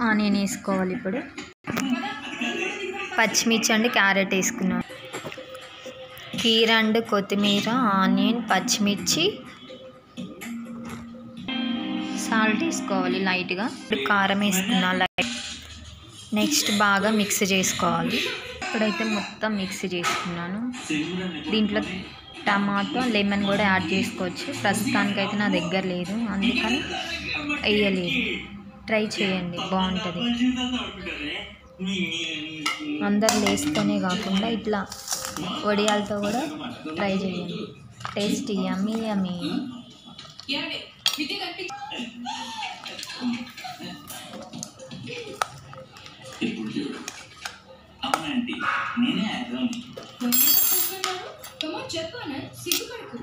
Onion వేసుకోవాలి. ఇప్పుడు పచ్చిమిర్చి అండ్ క్యారెట్ వేసుకున్నాను. కీర అండ్ కొత్తిమీర, ఆనియన్, పచ్చిమిర్చి, సాల్ట్ వేసుకోవాలి లైట్గా. కారం వేసుకున్నా లైట్. నెక్స్ట్ బాగా మిక్స్ చేసుకోవాలి. ఇప్పుడైతే మొత్తం మిక్స్ చేసుకున్నాను. దీంట్లో టమాటో, లెమన్ కూడా యాడ్ చేసుకోవచ్చు. ప్రస్తుతానికైతే నా దగ్గర లేదు, అందుకని వేయలేదు. ట్రై చేయండి, బాగుంటుంది. అందరు లేస్తూనే కాకుండా ఇట్లా వడియాలతో కూడా ట్రై చేయండి. టేస్టీ, యమ్మీ యమ్మీ. చెప్పాను సిగ్గుపడకు.